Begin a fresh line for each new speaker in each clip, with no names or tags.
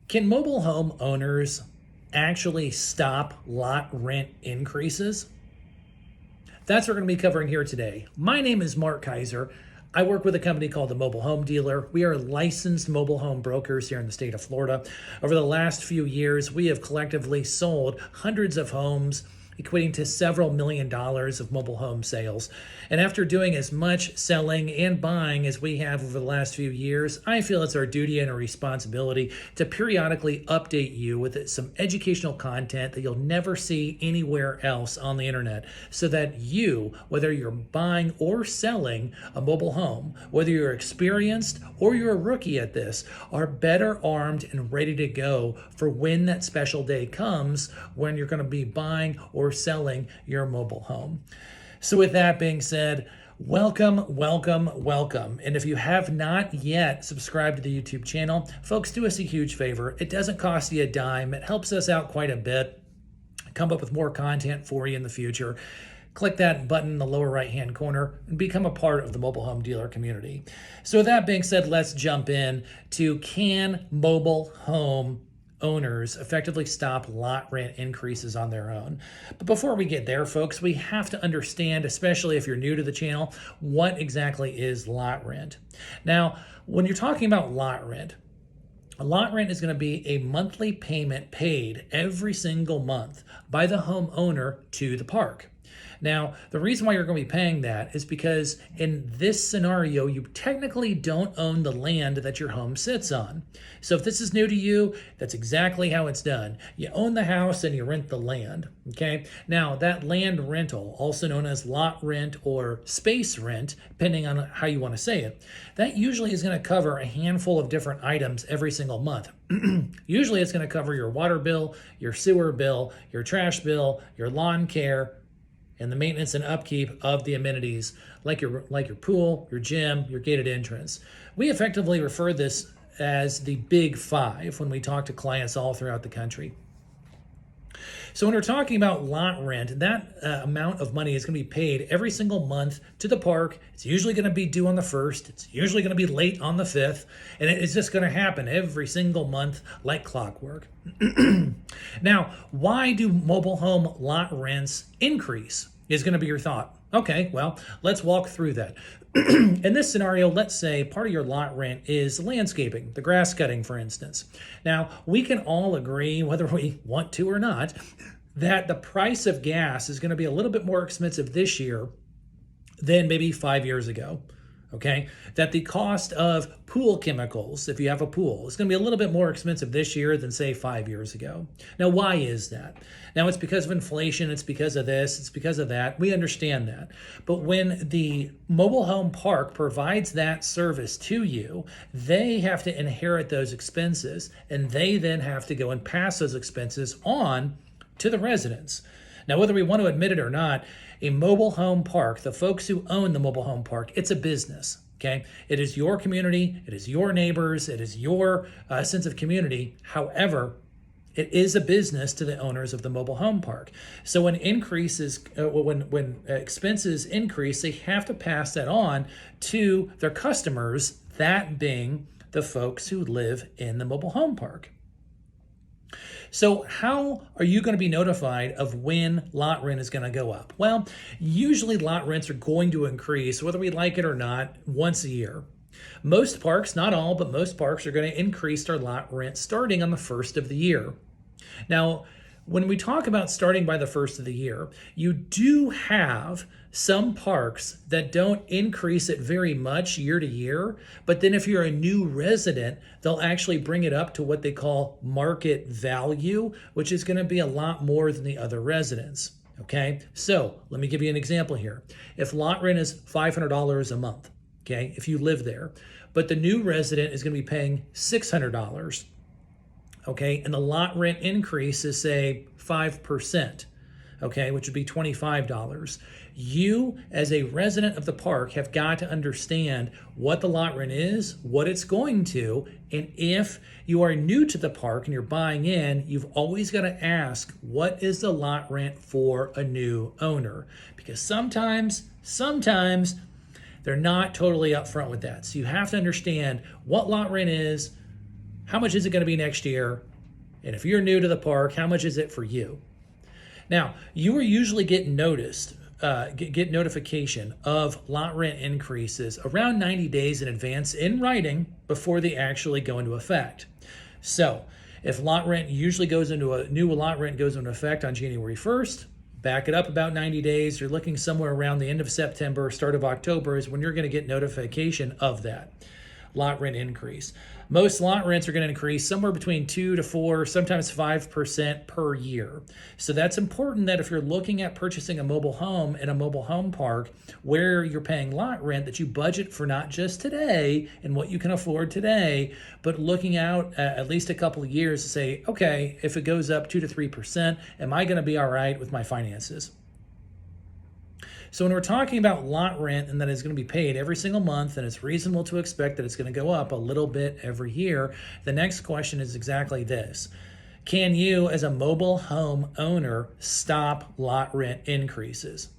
Can mobile home owners actually stop lot rent increases? That's what we're going to be covering here today. My name is Mark Kaiser. I work with a company called the Mobile Home Dealer. We are licensed mobile home brokers here in the state of Florida. Over the last few years, we have collectively sold hundreds of homes, equating to several $1 million of mobile home sales. And after doing as much selling and buying as we have over the last few years, I feel it's our duty and our responsibility to periodically update you with some educational content that you'll never see anywhere else on the internet, so that you, whether you're buying or selling a mobile home, whether you're experienced or you're a rookie at this, are better armed and ready to go for when that special day comes when you're going to be buying or selling your mobile home. So with that being said, welcome. And if you have not yet subscribed to the YouTube channel, folks, do us a huge favor. It doesn't cost you a dime. It helps us out quite a bit. Come up with more content for you in the future. Click that button in the lower right-hand corner and become a part of the mobile home dealer community. So with that being said, let's jump in to, can mobile home owners effectively stop lot rent increases on their own? But before we get there, folks, we have to understand, especially if you're new to the channel, what exactly is lot rent. Now, when you're talking about lot rent, a lot rent is going to be a monthly payment paid every single month by the homeowner to the park. Now, the reason why you're going to be paying that is because in this scenario, you technically don't own the land that your home sits on. So if this is new to you, that's exactly how it's done. You own the house and you rent the land, okay? Now, that land rental, also known as lot rent or space rent, depending on how you want to say it, that usually is going to cover a handful of different items every single month. Usually it's going to cover your water bill, your sewer bill, your trash bill, your lawn care, and the maintenance and upkeep of the amenities like your pool, your gym, your gated entrance. We effectively refer this as the Big Five when we talk to clients all throughout the country. So when we're talking about lot rent, that amount of money is going to be paid every single month to the park. It's usually going to be due on the 1st. It's usually going to be late on the 5th. And it's just going to happen every single month like clockwork. Now, why do mobile home lot rents increase is going to be your thought. Okay, well, let's walk through that. In this scenario, let's say part of your lot rent is landscaping, the grass cutting, for instance. Now, we can all agree, whether we want to or not, that the price of gas is going to be a little bit more expensive this year than maybe 5 years ago. Okay, that the cost of pool chemicals, if you have a pool, is going to be a little bit more expensive this year than, say, 5 years ago. Now, why is that? Now, it's because of inflation, it's because of this, it's because of that. We understand that. But when the mobile home park provides that service to you, they have to inherit those expenses, and they then have to go and pass those expenses on to the residents. Now, whether we want to admit it or not, a mobile home park, the folks who own the mobile home park, it's a business, okay? It is your community, it is your neighbors, it is your sense of community. However, it is a business to the owners of the mobile home park. So when expenses increase, they have to pass that on to their customers, that being the folks who live in the mobile home park. So how are you going to be notified of when lot rent is going to go up? Well, usually lot rents are going to increase, whether we like it or not, once a year. Most parks, not all, but most parks are going to increase their lot rent starting on the 1st of the year. Now, when we talk about starting by the 1st of the year, you do have some parks that don't increase it very much year to year, but then if you're a new resident, they'll actually bring it up to what they call market value, which is going to be a lot more than the other residents. Okay, so let me give you an example here. If lot rent is $500 a month, okay, if you live there, but the new resident is going to be paying $600, okay, and the lot rent increase is, say, 5%, okay, which would be $25. You, as a resident of the park, have got to understand what the lot rent is, what it's going to, and if you are new to the park and you're buying in, you've always got to ask, what is the lot rent for a new owner? Because sometimes they're not totally upfront with that. So you have to understand what lot rent is, How much is it going to be next year? And if you're new to the park, how much is it for you? Now, you are usually getting get notification of lot rent increases around 90 days in advance in writing before they actually go into effect. So if lot rent usually goes into a new lot rent goes into effect on January 1st, back it up about 90 days. You're looking somewhere around the end of September, start of October is when you're going to get notification of that lot rent increase. Most lot rents are going to increase somewhere between 2 to 4, sometimes 5% per year. So that's important that if you're looking at purchasing a mobile home in a mobile home park where you're paying lot rent, that you budget for not just today and what you can afford today, but looking out at least a couple of years to say, okay, if it goes up 2 to 3%, am I going to be all right with my finances? So when we're talking about lot rent and that it's going to be paid every single month and it's reasonable to expect that it's going to go up a little bit every year, the next question is exactly this. Can you, as a mobile home owner, stop lot rent increases?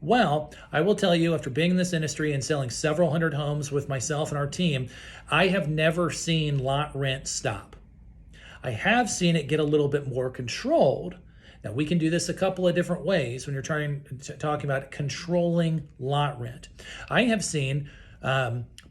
Well, I will tell you, after being in this industry and selling several hundred homes with myself and our team, I have never seen lot rent stop. I have seen it get a little bit more controlled. Now, we can do this a couple of different ways when you're talking about controlling lot rent. I have seen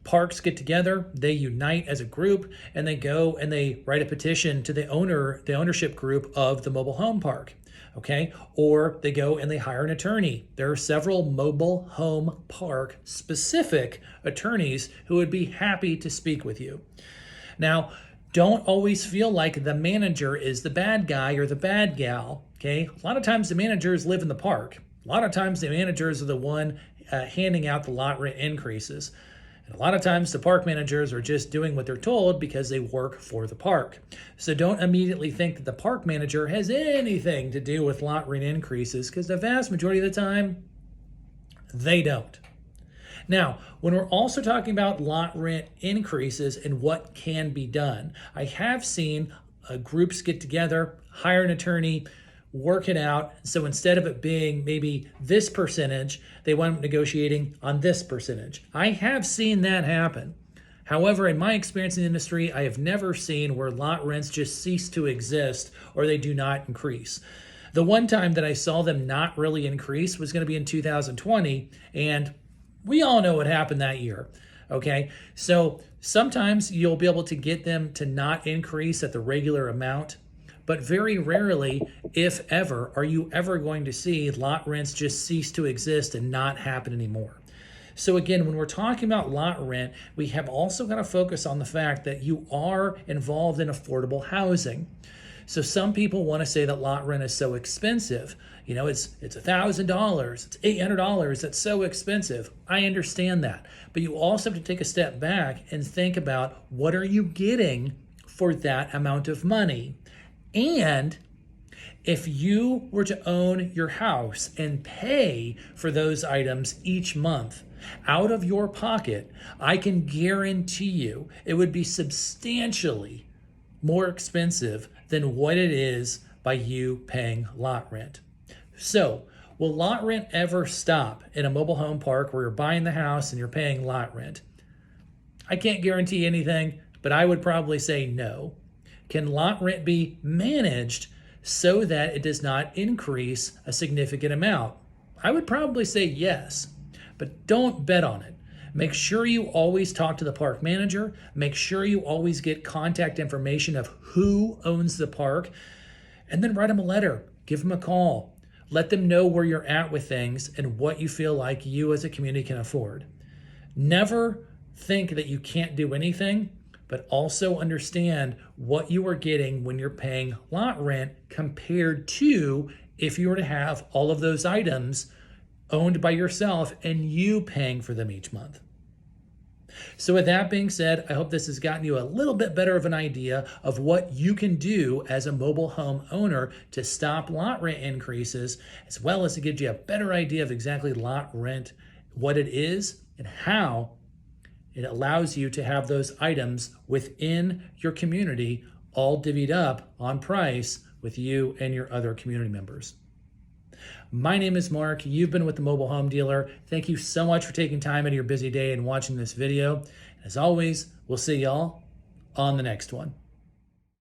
parks get together, they unite as a group, and they go and they write a petition to the ownership group of the mobile home park. Okay, or they go and they hire an attorney. There are several mobile home park specific attorneys who would be happy to speak with you. Now, don't always feel like the manager is the bad guy or the bad gal. Okay, a lot of times the managers live in the park. A lot of times the managers are the one handing out the lot rent increases. And a lot of times the park managers are just doing what they're told because they work for the park. So don't immediately think that the park manager has anything to do with lot rent increases, because the vast majority of the time, they don't. Now, when we're also talking about lot rent increases and what can be done, I have seen groups get together, hire an attorney, work it out. So instead of it being maybe this percentage, they wind up negotiating on this percentage. I have seen that happen. However, in my experience in the industry, I have never seen where lot rents just cease to exist or they do not increase. The one time that I saw them not really increase was going to be in 2020, and we all know what happened that year. Okay, so sometimes you'll be able to get them to not increase at the regular amount, but very rarely, if ever, are you ever going to see lot rents just cease to exist and not happen anymore. So again, when we're talking about lot rent, we have also got to focus on the fact that you are involved in affordable housing. So some people want to say that lot rent is so expensive. You know, it's $1,000, it's $800, that's so expensive. I understand that. But you also have to take a step back and think about, what are you getting for that amount of money? And if you were to own your house and pay for those items each month out of your pocket, I can guarantee you it would be substantially more expensive than what it is by you paying lot rent. So, will lot rent ever stop in a mobile home park where you're buying the house and you're paying lot rent? I can't guarantee anything, but I would probably say no. Can lot rent be managed so that it does not increase a significant amount? I would probably say yes, but don't bet on it. Make sure you always talk to the park manager. Make sure you always get contact information of who owns the park, and then write them a letter, give them a call. Let them know where you're at with things and what you feel like you as a community can afford. Never think that you can't do anything, but also understand what you are getting when you're paying lot rent compared to if you were to have all of those items owned by yourself and you paying for them each month. So with that being said, I hope this has gotten you a little bit better of an idea of what you can do as a mobile home owner to stop lot rent increases, as well as to give you a better idea of exactly lot rent, what it is, and how it allows you to have those items within your community all divvied up on price with you and your other community members. My name is Mark. You've been with the Mobile Home Dealer. Thank you so much for taking time out of your busy day and watching this video. As always, we'll see y'all on the next one.